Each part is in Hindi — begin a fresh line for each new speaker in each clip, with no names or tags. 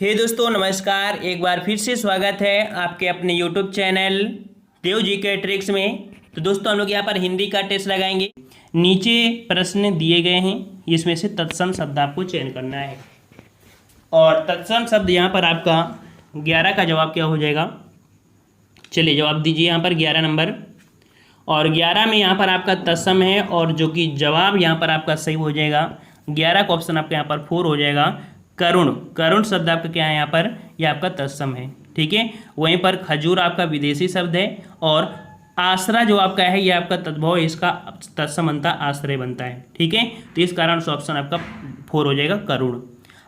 हे दोस्तों नमस्कार। एक बार फिर से स्वागत है आपके अपने यूट्यूब चैनल देव जी के ट्रिक्स में। तो दोस्तों हम लोग यहाँ पर हिंदी का टेस्ट लगाएंगे। नीचे प्रश्न दिए गए हैं, इसमें से तत्सम शब्द आपको चयन करना है और तत्सम शब्द यहाँ पर आपका 11 का जवाब क्या हो जाएगा। चलिए जवाब दीजिए यहाँ पर 11 नंबर, और 11 में यहाँ पर आपका तत्सम है और जो कि जवाब यहाँ पर आपका सही हो जाएगा 11 का ऑप्शन आपका यहाँ पर 4 हो जाएगा। करुण, करुण शब्द आपका क्या है यहाँ पर, ये आपका तत्सम है। ठीक है, वहीं पर खजूर आपका विदेशी शब्द है और आश्रय जो आपका है ये आपका तद्भव है, इसका तत्सम बनता आश्रय बनता है। ठीक है, तो इस कारण से ऑप्शन आपका 4 हो जाएगा करुण।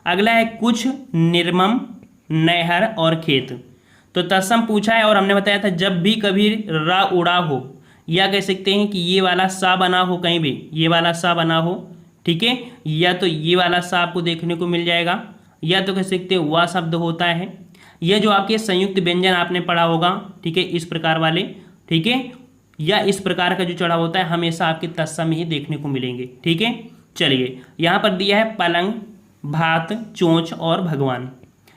अगला है कुछ, निर्मम, नहर और खेत। तो तत्सम पूछा है और हमने बताया था जब भी कभी रा उड़ा हो, या कह सकते हैं कि ये वाला सा बना हो, कहीं भी ये वाला सा बना हो, ठीक है, या तो ये वाला सा आपको देखने को मिल जाएगा, या तो कह सकते हैं वह शब्द होता है, यह जो आपके संयुक्त व्यंजन आपने पढ़ा होगा, ठीक है, इस प्रकार वाले, ठीक है, या इस प्रकार का जो चढ़ा होता है हमेशा आपके तत्सम ही देखने को मिलेंगे। ठीक है, चलिए यहाँ पर दिया है पलंग, भात, चोंच और भगवान।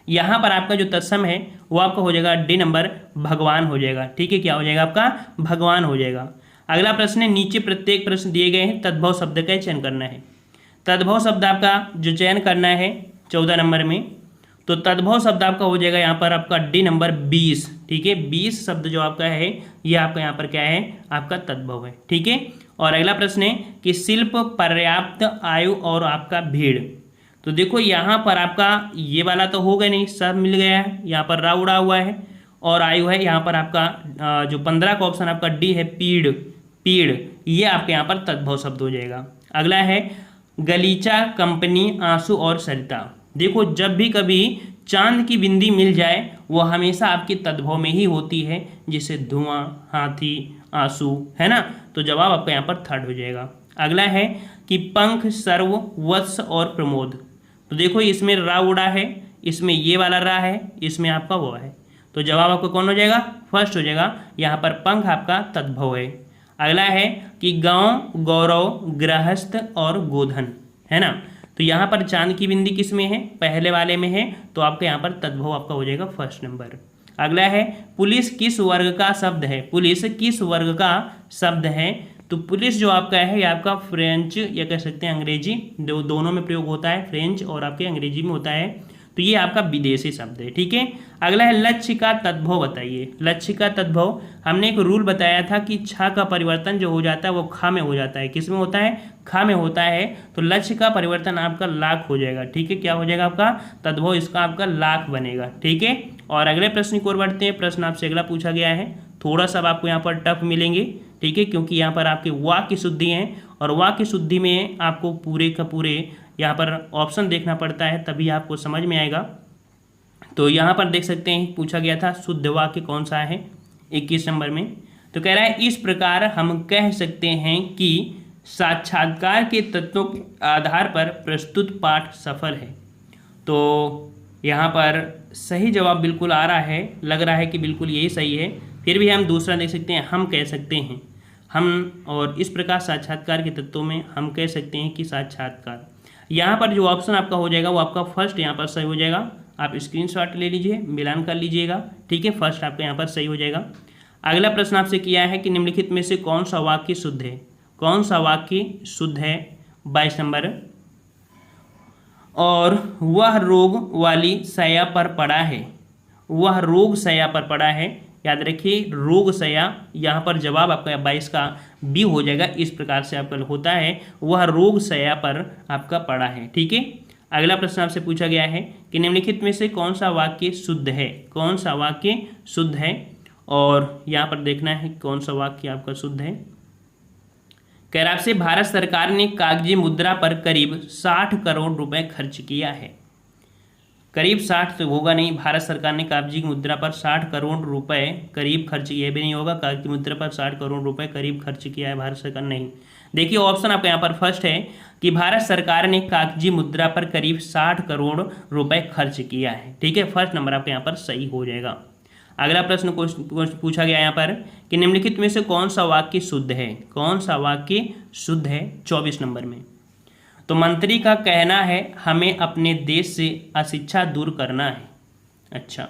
यहाँ पर आपका जो तत्सम है वो आपका हो जाएगा डी नंबर, भगवान हो जाएगा। ठीक है, क्या हो जाएगा आपका, भगवान हो जाएगा। अगला प्रश्न है, नीचे प्रत्येक प्रश्न दिए गए हैं, तद्भव शब्द का चयन करना है। तद्भव शब्द आपका जो चयन करना है 14 नंबर में, तो तद्भव शब्द आपका हो जाएगा यहाँ पर आपका डी नंबर 20। ठीक है, 20 शब्द जो आपका है ये आपका यहाँ पर क्या है, आपका तद्भव है। ठीक है, और अगला प्रश्न है कि शिल्प, पर्याप्त, आयु और आपका भीड़। तो देखो यहाँ पर आपका ये वाला तो हो गया नहीं, सब मिल गया है, यहाँ पर रा उड़ा हुआ है और आयु है, यहाँ पर आपका जो 15 का ऑप्शन आपका डी है पीड़, पीड़, ये आपके यहाँ पर तद्भव शब्द हो जाएगा। अगला है गलीचा, कंपनी, आंसू और सरिता। देखो जब भी कभी चांद की बिंदी मिल जाए वो हमेशा आपके तद्भव में ही होती है, जैसे धुआं, हाथी, आंसू, है ना, तो जवाब आपका यहाँ पर 3rd हो जाएगा। अगला है कि पंख, सर्व, वत्स और प्रमोद। तो देखो इसमें रा उड़ा है, इसमें ये वाला रा है, इसमें आपका वो है, तो जवाब आपका कौन हो जाएगा, 1st हो जाएगा। यहाँ पर पंख आपका तद्भव है। अगला है कि गांव, गौरव, गृहस्थ और गोधन, है ना, तो यहाँ पर चांद की बिंदी किस में है, पहले वाले में है, तो आपका यहाँ पर तद्भव आपका हो जाएगा 1st नंबर। अगला है पुलिस किस वर्ग का शब्द है, पुलिस किस वर्ग का शब्द है। तो पुलिस जो आपका है ये आपका फ्रेंच या कह सकते हैं अंग्रेजी, दोनों में प्रयोग होता है, फ्रेंच और आपके अंग्रेजी में होता है, तो ये आपका विदेशी शब्द है। ठीक है, अगला है लक्ष्य का तद्भव बताइए। लक्ष्य का तद्भव हमने एक रूल बताया था कि छा का परिवर्तन जो हो जाता है वो खा में हो जाता है, किस में होता है, खा में होता है, तो लक्ष्य का परिवर्तन आपका लाख हो जाएगा। ठीक है, क्या हो जाएगा आपका तद्भव, इसका आपका लाख बनेगा। ठीक है, और अगले प्रश्न की ओर बढ़ते हैं। प्रश्न आपसे अगला पूछा गया है, थोड़ा सा आपको यहाँ पर टफ मिलेंगे। ठीक है, क्योंकि यहाँ पर आपके वाक्य शुद्धि हैं और वाक्य शुद्धि में आपको पूरे का पूरे यहाँ पर ऑप्शन देखना पड़ता है, तभी आपको समझ में आएगा। तो यहाँ पर देख सकते हैं पूछा गया था शुद्ध वाक्य कौन सा है 21 नंबर में। तो कह रहा है इस प्रकार हम कह सकते हैं कि साक्षात्कार के तत्वों के आधार पर प्रस्तुत पाठ सफल है। तो यहाँ पर सही जवाब बिल्कुल आ रहा है, लग रहा है कि बिल्कुल यही सही है, फिर भी हम दूसरा देख सकते हैं, हम कह सकते हैं हम, और इस प्रकार साक्षात्कार के तत्वों में हम कह सकते हैं कि साक्षात्कार, यहाँ पर जो ऑप्शन आपका हो जाएगा वो आपका 1st यहाँ पर सही हो जाएगा। आप स्क्रीनशॉट ले लीजिए, मिलान कर लीजिएगा। ठीक है, 1st आपका यहाँ पर सही हो जाएगा। अगला प्रश्न आपसे किया है कि निम्नलिखित में से कौन सा वाक्य शुद्ध है, कौन सा वाक्य शुद्ध है, 22 नंबर। और वह रोग वाली शैया पर पड़ा है, वह रोग शैया पर पड़ा है, याद रखिए रोग शैया, यहाँ पर जवाब आपका 22 का बी हो जाएगा। इस प्रकार से आपका होता है, वह रोग शैया पर आपका पड़ा है। ठीक है, अगला प्रश्न आपसे पूछा गया है कि निम्नलिखित में से कौन सा वाक्य शुद्ध है, कौन सा वाक्य शुद्ध है, और यहाँ पर देखना है कौन सा वाक्य आपका शुद्ध है। कह रहा आपसे भारत सरकार ने कागजी मुद्रा पर करीब 60 करोड़ रुपए खर्च किया है। करीब 60 तो होगा नहीं, भारत सरकार ने कागजी मुद्रा पर 60 करोड़ रुपए करीब खर्च किया, भी नहीं होगा, कागजी मुद्रा पर 60 करोड़ रुपए करीब खर्च किया है भारत सरकार, नहीं। देखिए ऑप्शन आपका यहाँ पर 1st है कि भारत सरकार ने कागजी मुद्रा पर करीब 60 करोड़ रुपए खर्च किया है। ठीक है, 1st नंबर आपका यहाँ पर सही हो जाएगा। अगला प्रश्न पूछा गया यहाँ पर कि निम्नलिखित में से कौन सा वाक्य शुद्ध है, कौन सा वाक्य शुद्ध है, 24 नंबर में। तो मंत्री का कहना है हमें अपने देश से अशिक्षा दूर करना है। अच्छा,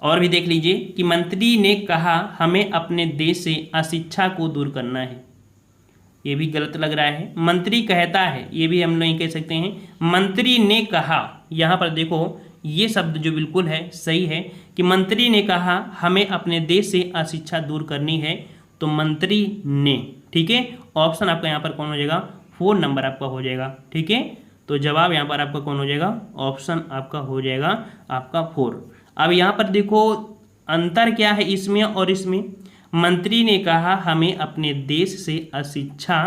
और भी देख लीजिए कि मंत्री ने कहा हमें अपने देश से अशिक्षा को दूर करना है, ये भी गलत लग रहा है। मंत्री कहता है, ये भी हम नहीं कह सकते हैं। मंत्री ने कहा, यहाँ पर देखो ये शब्द जो बिल्कुल है सही है कि मंत्री ने कहा हमें अपने देश से अशिक्षा दूर करनी है, तो मंत्री ने, ठीक है। ऑप्शन आपका यहाँ पर कौन हो जाएगा, 4 नंबर आपका हो जाएगा, ठीक है। तो जवाब यहाँ पर आपका कौन हो जाएगा, ऑप्शन आपका हो जाएगा आपका 4। अब यहाँ पर देखो अंतर क्या है इसमें और इसमें। मंत्री ने कहा हमें अपने देश से अशिक्षा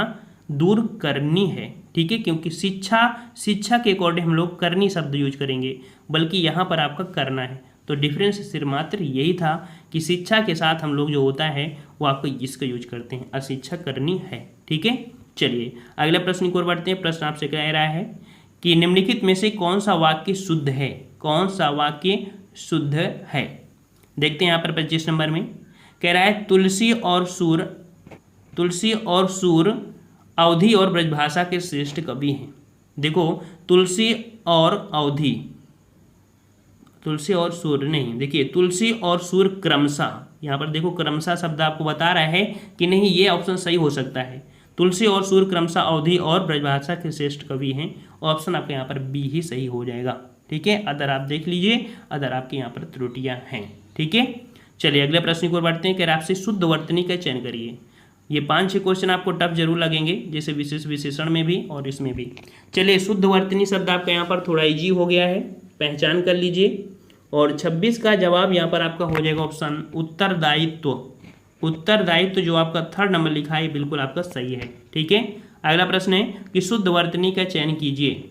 दूर करनी है, ठीक है, क्योंकि शिक्षा के अकॉर्डिंग हम लोग करनी शब्द यूज करेंगे, बल्कि यहाँ पर आपका करना है। तो डिफरेंस सिर्फ मात्र यही था कि शिक्षा के साथ हम लोग जो होता है वो आपको इसका यूज करते हैं, अशिक्षा करनी है, ठीक है। चलिए अगले प्रश्न की ओर बढ़ते हैं। प्रश्न आपसे कह रहा है कि निम्नलिखित में से कौन सा वाक्य शुद्ध है, कौन सा वाक्य शुद्ध है। देखते हैं यहाँ पर 25 नंबर में कह रहा है तुलसी और सूर अवधी और ब्रजभाषा के श्रेष्ठ कवि हैं। देखो तुलसी और सूर नहीं, देखिए तुलसी और सूर क्रमशः, यहाँ पर देखो क्रमशः शब्द आपको बता रहा है कि नहीं, ये ऑप्शन सही हो सकता है। तुलसी और सूर क्रमशः अवधी और ब्रजभाषा के श्रेष्ठ कवि हैं। ऑप्शन आपका यहाँ पर बी ही सही हो जाएगा, ठीक है। अदर आप देख लीजिए, अदर आपके यहाँ पर त्रुटियां हैं, ठीक है। चलिए अगले प्रश्न की ओर बढ़ते हैं कि आपसे शुद्ध वर्तनी का चयन करिए। ये 5-6 क्वेश्चन आपको टफ जरूर लगेंगे, जैसे विशेष विशेषण में भी और इसमें भी। चलिए शुद्ध वर्तनी शब्द आपका यहाँ पर थोड़ा इजी हो गया है, पहचान कर लीजिए। और 26 का जवाब यहाँ पर आपका हो जाएगा ऑप्शन उत्तरदायित्व। उत्तरदायित्व जो आपका 3rd नंबर लिखा है बिल्कुल आपका सही है, ठीक है। अगला प्रश्न है कि शुद्ध वर्तनी का चयन कीजिए।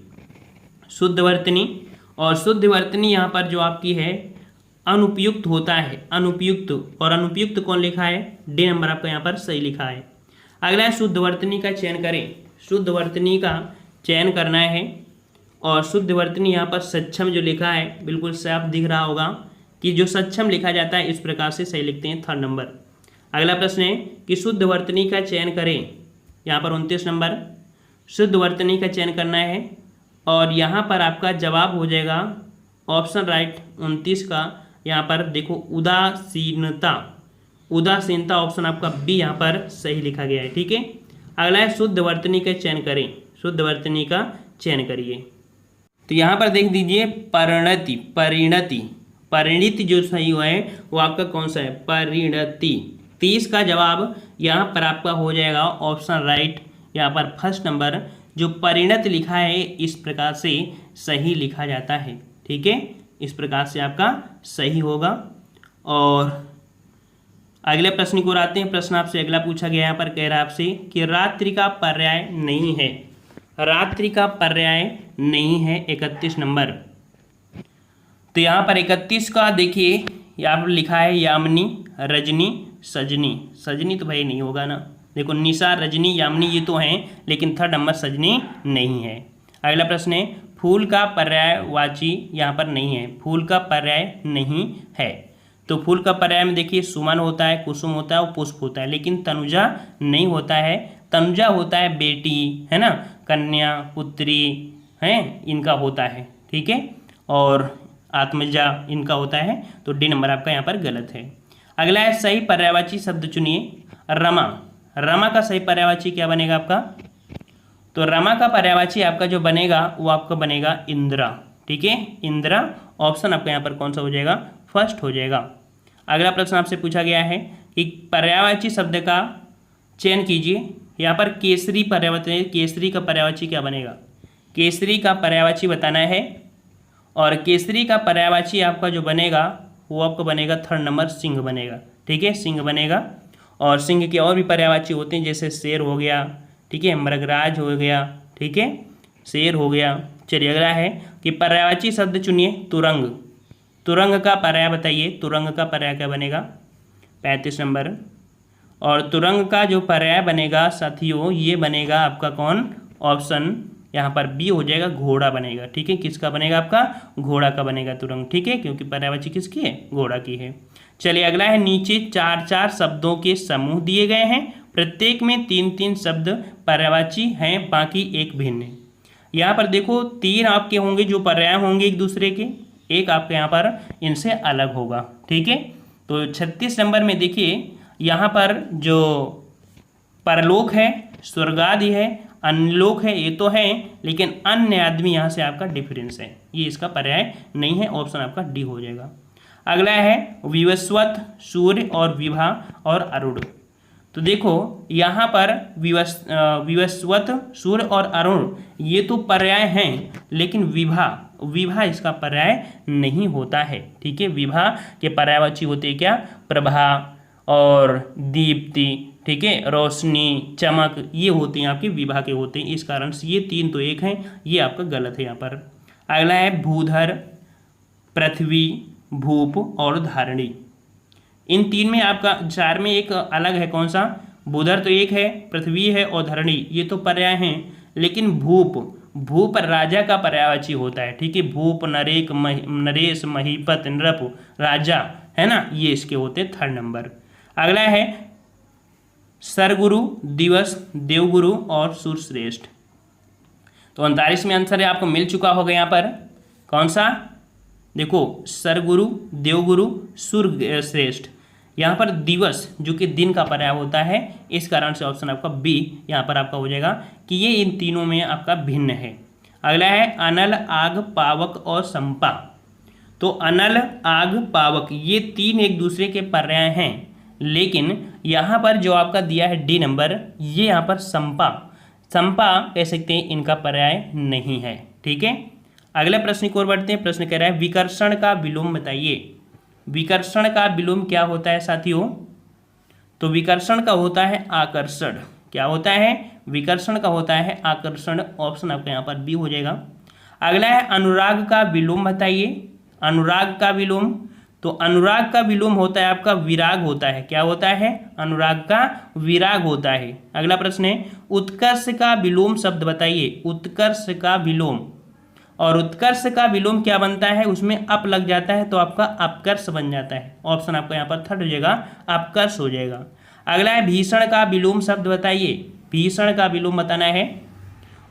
शुद्ध वर्तनी, और शुद्ध वर्तनी यहाँ पर जो आपकी है अनुपयुक्त होता है, अनुपयुक्त, और अनुपयुक्त कौन लिखा है, डी नंबर आपका यहाँ पर सही लिखा है। अगला है शुद्ध वर्तनी का चयन करें। शुद्ध वर्तनी का चयन करना है, और शुद्ध वर्तनी यहाँ पर सक्षम जो लिखा है बिल्कुल साफ दिख रहा होगा कि जो सक्षम लिखा जाता है इस प्रकार से सही लिखते हैं, 3rd नंबर। अगला प्रश्न है कि शुद्ध वर्तनी का चयन करें। यहाँ पर 29 नंबर शुद्ध वर्तनी का चयन करना है, और यहाँ पर आपका जवाब हो जाएगा ऑप्शन राइट 29 का। यहाँ पर देखो उदासीनता, उदासीनता ऑप्शन आपका बी यहाँ पर सही लिखा गया है, ठीक है। अगला है शुद्ध वर्तनी का चयन करें। शुद्ध वर्तनी का चयन करिए। तो यहाँ पर देख दीजिए परिणति, परिणति जो सही हुआ है वो आपका कौन सा है, परिणति। 30 का जवाब यहाँ पर आपका हो जाएगा ऑप्शन राइट, यहाँ पर 1st नंबर जो परिणत लिखा है इस प्रकार से सही लिखा जाता है, ठीक है। इस प्रकार से आपका सही होगा। और अगले प्रश्न की ओर आते हैं। प्रश्न आपसे अगला पूछा गया, यहाँ पर कह रहा है आपसे कि रात्रि का पर्याय नहीं है। रात्रि का पर्याय नहीं है 31 नंबर। तो यहाँ पर 31 का देखिए यहाँ पर लिखा है यामिनी, रजनी, सजनी। सजनी तो भाई नहीं होगा ना, देखो निशा, रजनी, यामिनी ये तो हैं, लेकिन 3rd नंबर सजनी नहीं है। अगला प्रश्न है फूल का पर्यायवाची यहाँ पर नहीं है, फूल का पर्याय नहीं है। तो फूल का पर्याय में देखिए सुमन होता है, कुसुम होता है और पुष्प होता है, लेकिन तनुजा नहीं होता है। तनुजा होता है बेटी, है ना, कन्या, पुत्री हैं, इनका होता है, ठीक है। और आत्मजा इनका होता है। तो डी नंबर आपका यहाँ पर गलत है। अगला है सही पर्यायवाची शब्द चुनिए। रमा, रमा का सही पर्यायवाची क्या बनेगा आपका, तो रमा का पर्यायवाची आपका जो बनेगा वो आपका बनेगा इंदिरा, ठीक है, इंदिरा। ऑप्शन आपका यहाँ पर कौन सा हो जाएगा, 1st हो जाएगा। अगला प्रश्न आपसे पूछा गया है कि पर्यायवाची शब्द का चयन कीजिए। यहाँ पर केसरी पर्यायवाची, केसरी का पर्यायवाची क्या बनेगा, केसरी का पर्यायवाची बताना है। और केसरी का पर्यायवाची आपका जो बनेगा वो आपका बनेगा 3rd नंबर सिंह बनेगा, ठीक है, सिंह बनेगा। और सिंह के और भी पर्यायवाची होते हैं, जैसे शेर हो गया, ठीक है, मृगराज हो गया, ठीक है, शेर हो गया। चलिए अगला है कि पर्यायवाची शब्द चुनिए। तुरंग, तुरंग का पर्याय बताइए। तुरंग का पर्याय क्या बनेगा, 35 नंबर। और तुरंग का जो पर्याय बनेगा साथियों ये बनेगा आपका कौन, ऑप्शन यहाँ पर बी हो जाएगा, घोड़ा बनेगा, ठीक है। किसका बनेगा आपका, घोड़ा का बनेगा तुरंग, ठीक है, क्योंकि पर्यायवाची किसकी है, घोड़ा की है। चलिए अगला है नीचे 4-4 शब्दों के समूह दिए गए हैं, प्रत्येक में 3-3 शब्द पर्यायवाची हैं, बाकी एक भिन्न है। यहाँ पर देखो 3 आपके होंगे जो पर्याय होंगे एक दूसरे के, एक आपके यहाँ पर इनसे अलग होगा। ठीक है, तो 36 नंबर में देखिए यहाँ पर जो परलोक है, स्वर्गादि है, अनलोक है, ये तो है, लेकिन अन्य आदमी यहाँ से आपका डिफरेंस है, ये इसका पर्याय नहीं है, ऑप्शन आपका डी हो जाएगा। अगला है विवस्वत, सूर्य और विभा और अरुण। तो देखो यहाँ पर विवस्वत, सूर्य और अरुण ये तो पर्याय हैं, लेकिन विभा इसका पर्याय नहीं होता है। ठीक है, विभा के पर्यायवाची होते क्या, प्रभा और दीप्ति, ठीक है, रोशनी, चमक, ये होते हैं आपके विभा के होते हैं। इस कारण से ये 3 तो एक हैं, ये आपका गलत है यहाँ पर। अगला है भूधर, पृथ्वी, भूप और धारणी। इन 3 में आपका 4 में एक अलग है, कौन सा, भूधर तो एक है, पृथ्वी है और धरणी ये तो पर्याय हैं, लेकिन भूप राजा का पर्यायवाची होता है। ठीक है, भूप, नरेश, महीपत, नृप, राजा, है ना, ये इसके होते हैं 3rd नंबर। अगला है सरगुरु, दिवस, देवगुरु और सुरश्रेष्ठ। तो 39 में आंसर है आपको मिल चुका होगा यहाँ पर, कौन सा, देखो सरगुरु, देवगुरु, सुरश्रेष्ठ। यहाँ पर दिवस जो कि दिन का पर्याय होता है, इस कारण से ऑप्शन आपका बी यहाँ पर आपका हो जाएगा कि ये इन तीनों में आपका भिन्न है। अगला है अनल, आग, पावक और संपा। तो अनल, आग, पावक ये 3 एक दूसरे के पर्याय हैं, लेकिन यहाँ पर जो आपका दिया है डी नंबर, ये यहाँ पर संपा कह सकते हैं, इनका पर्याय नहीं है। ठीक है, अगले प्रश्न की ओर बढ़ते हैं। प्रश्न कह रहा है विकर्षण का विलोम बताइए। विकर्षण का विलोम क्या होता है साथियों? तो विकर्षण का होता है आकर्षण। क्या होता है? विकर्षण का होता है आकर्षण। ऑप्शन आपका यहाँ पर बी हो जाएगा। अगला है अनुराग का विलोम बताइए। अनुराग का विलोम, तो अनुराग का विलोम होता है आपका विराग होता है। क्या होता है? अनुराग का विराग होता है। अगला प्रश्न है उत्कर्ष का विलोम शब्द बताइए। उत्कर्ष का विलोम, और उत्कर्ष का विलोम क्या बनता है? उसमें अप लग जाता है तो आपका अपकर्ष बन जाता है। ऑप्शन आपका यहाँ पर थर्ड हो जाएगा, अपकर्ष हो जाएगा। अगला है भीषण का विलोम शब्द बताइए। भीषण का विलोम बताना है,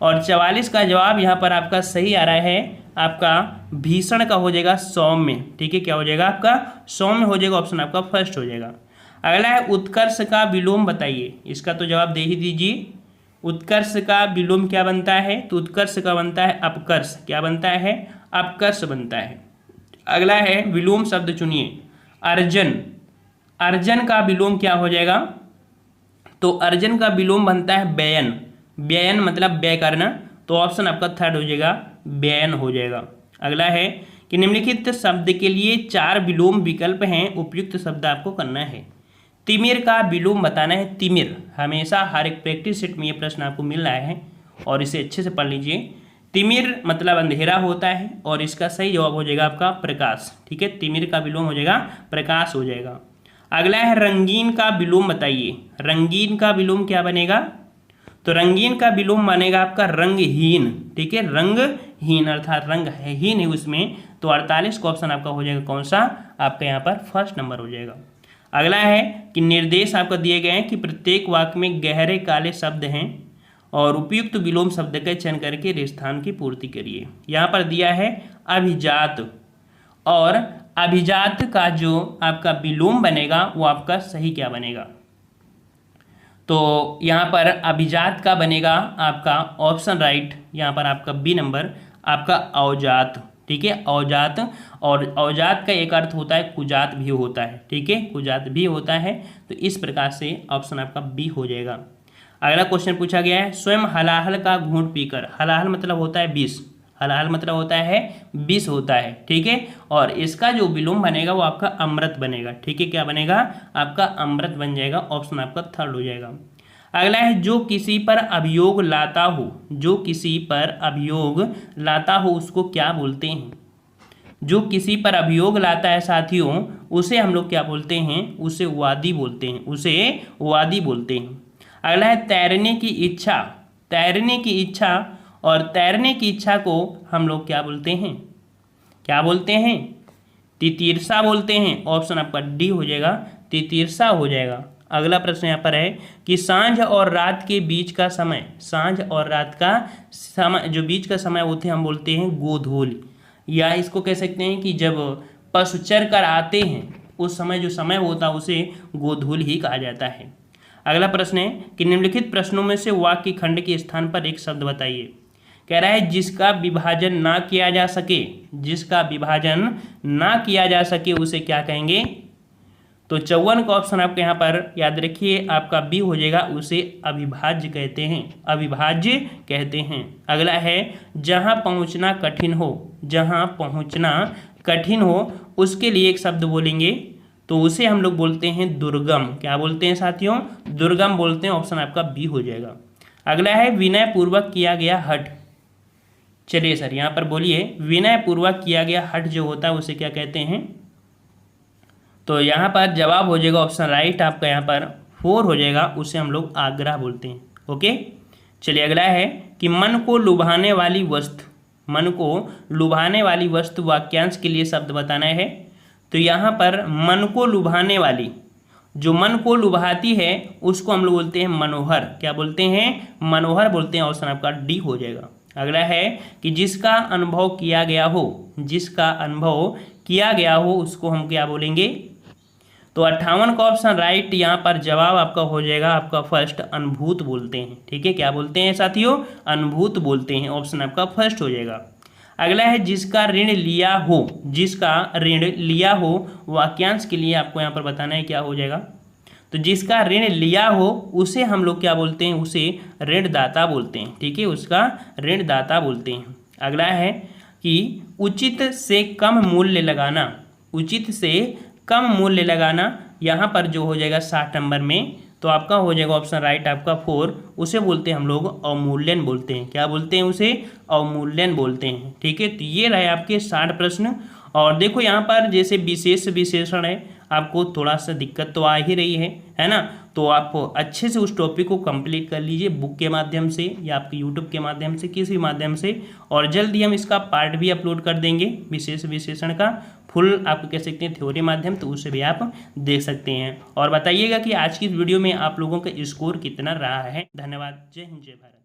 और 44 का जवाब यहाँ पर आपका सही आ रहा है। आपका भीषण का हो जाएगा सौम्य। ठीक है, क्या हो जाएगा आपका? सौम्य हो जाएगा। ऑप्शन आपका फर्स्ट हो जाएगा। अगला है उत्कर्ष का विलोम बताइए। इसका तो जवाब दे ही दीजिए। उत्कर्ष का विलोम क्या बनता है? तो उत्कर्ष का बनता है अपकर्ष। क्या बनता है? अपकर्ष बनता है। अगला है विलोम शब्द चुनिए। अर्जन, अर्जन का विलोम क्या हो जाएगा? तो अर्जन का विलोम बनता है व्ययन। व्ययन मतलब व्यय करना, तो ऑप्शन आपका थर्ड हो जाएगा, व्ययन हो जाएगा। अगला है कि निम्नलिखित शब्द के लिए 4 विलोम विकल्प हैं, उपयुक्त शब्द आपको करना है। तिमिर का विलोम बताना है। तिमिर, हमेशा हर एक प्रैक्टिस सेट में ये प्रश्न आपको मिल रहा है और इसे अच्छे से पढ़ लीजिए। तिमिर मतलब अंधेरा होता है, और इसका सही जवाब हो जाएगा आपका प्रकाश। ठीक है, तिमिर का विलोम हो जाएगा प्रकाश हो जाएगा। अगला है रंगीन का विलोम बताइए। रंगीन का विलोम क्या बनेगा? तो रंगीन का विलोम बनेगा आपका रंगहीन। ठीक है, रंगहीन अर्थात रंग है ही नहीं उसमें, तो 48 का ऑप्शन आपका हो जाएगा कौन सा? आपका यहाँ पर फर्स्ट नंबर हो जाएगा। अगला है कि निर्देश आपको दिए गए हैं कि प्रत्येक वाक्य में गहरे काले शब्द हैं और उपयुक्त विलोम शब्द का चयन करके स्थान की पूर्ति करिए। यहाँ पर दिया है अभिजात, और अभिजात का जो आपका विलोम बनेगा वो आपका सही क्या बनेगा? तो यहाँ पर अभिजात का बनेगा आपका ऑप्शन राइट, यहाँ पर आपका बी नंबर आपका अवजात। ठीक है, अवजात, और अवजात का एक अर्थ होता है कुजात भी होता है। ठीक है, कुजात भी होता है, तो इस प्रकार से ऑप्शन आपका बी हो जाएगा। अगला क्वेश्चन पूछा गया है स्वयं हलाहल का घूंट पीकर। हलाहल मतलब होता है विष, हलाहल मतलब होता है विष होता है। ठीक है, और इसका जो विलोम बनेगा वो आपका अमृत बनेगा। ठीक है, क्या बनेगा? आपका अमृत बन जाएगा। ऑप्शन आपका थर्ड हो जाएगा। अगला है जो किसी पर अभियोग लाता हो। जो किसी पर अभियोग लाता हो उसको क्या बोलते हैं? जो किसी पर अभियोग लाता है साथियों, उसे हम लोग क्या बोलते हैं? उसे वादी बोलते हैं। उसे वादी बोलते हैं। अगला है तैरने की इच्छा। तैरने की इच्छा, और तैरने की इच्छा को हम लोग क्या बोलते हैं? क्या बोलते हैं? तितीर्षा बोलते हैं। ऑप्शन आपका डी हो जाएगा, तितीर्षा हो जाएगा। अगला प्रश्न यहाँ पर है कि सांझ और रात के बीच का समय, सांझ और रात का समय, जो बीच का समय होते हैं हम बोलते हैं गोधूल, या इसको कह सकते हैं कि जब पशु चर कर आते हैं उस समय जो समय होता है उसे गोधूल ही कहा जाता है। अगला प्रश्न है कि निम्नलिखित प्रश्नों में से वाक्य खंड के स्थान पर एक शब्द बताइए। कह रहा है जिसका विभाजन ना किया जा सके, जिसका विभाजन ना किया जा सके उसे क्या कहेंगे? तो 54 का ऑप्शन आपके यहाँ पर याद रखिए, आपका बी हो जाएगा, उसे अविभाज्य कहते हैं, अविभाज्य कहते हैं। अगला है जहाँ पहुँचना कठिन हो, जहाँ पहुँचना कठिन हो उसके लिए एक शब्द बोलेंगे तो उसे हम लोग बोलते हैं दुर्गम। क्या बोलते हैं साथियों? दुर्गम बोलते हैं। ऑप्शन आपका बी हो जाएगा। अगला है विनय पूर्वक किया गया हठ। चलिए सर यहाँ पर बोलिए, विनय पूर्वक किया गया हठ जो होता है उसे क्या कहते हैं? तो यहाँ पर जवाब हो जाएगा ऑप्शन राइट आपका यहाँ पर 4 हो जाएगा, उसे हम लोग आग्रह बोलते हैं। ओके, चलिए अगला है कि मन को लुभाने वाली वस्तु, मन को लुभाने वाली वस्तु वाक्यांश के लिए शब्द बताना है। तो यहाँ पर मन को लुभाने वाली, जो मन को लुभाती है उसको हम लोग बोलते हैं मनोहर। क्या बोलते हैं? मनोहर बोलते हैं। ऑप्शन आपका डी हो जाएगा। अगला है कि जिसका अनुभव किया गया हो, जिसका अनुभव किया गया हो उसको हम क्या बोलेंगे? तो 58 का ऑप्शन राइट, यहाँ पर जवाब आपका हो जाएगा आपका फर्स्ट, अनुभूत बोलते हैं। ठीक है, क्या बोलते हैं साथियों? अनुभूत बोलते हैं। ऑप्शन आपका फर्स्ट हो जाएगा। अगला है जिसका ऋण लिया हो, जिसका ऋण लिया हो वाक्यांश के लिए आपको यहाँ पर बताना है, क्या हो जाएगा? तो जिसका ऋण लिया हो उसे हम लोग क्या बोलते हैं? उसे ऋणदाता बोलते हैं। ठीक है, उसका ऋणदाता बोलते हैं। अगला है कि उचित से कम मूल्य लगाना, उचित से कम मूल्य लगाना, यहाँ पर जो हो जाएगा 60 नंबर में, तो आपका हो जाएगा ऑप्शन राइट आपका 4, उसे बोलते हैं हम लोग अवमूल्यन बोलते हैं। क्या बोलते हैं? उसे अवमूल्यन बोलते हैं। ठीक है, तो ये रहे आपके 60 प्रश्न। और देखो यहाँ पर जैसे विशेष विशेषण है, आपको थोड़ा सा दिक्कत तो आ ही रही है ना? तो आप अच्छे से उस टॉपिक को कंप्लीट कर लीजिए बुक के माध्यम से या आपके यूट्यूब के माध्यम से, किसी माध्यम से। और जल्दी हम इसका पार्ट भी अपलोड कर देंगे विशेष विशेषण का, फुल आप कह सकते हैं थ्योरी माध्यम, तो उसे भी आप देख सकते हैं। और बताइएगा कि आज की वीडियो में आप लोगों का स्कोर कितना रहा है। धन्यवाद। जय हिंद, जय भारत।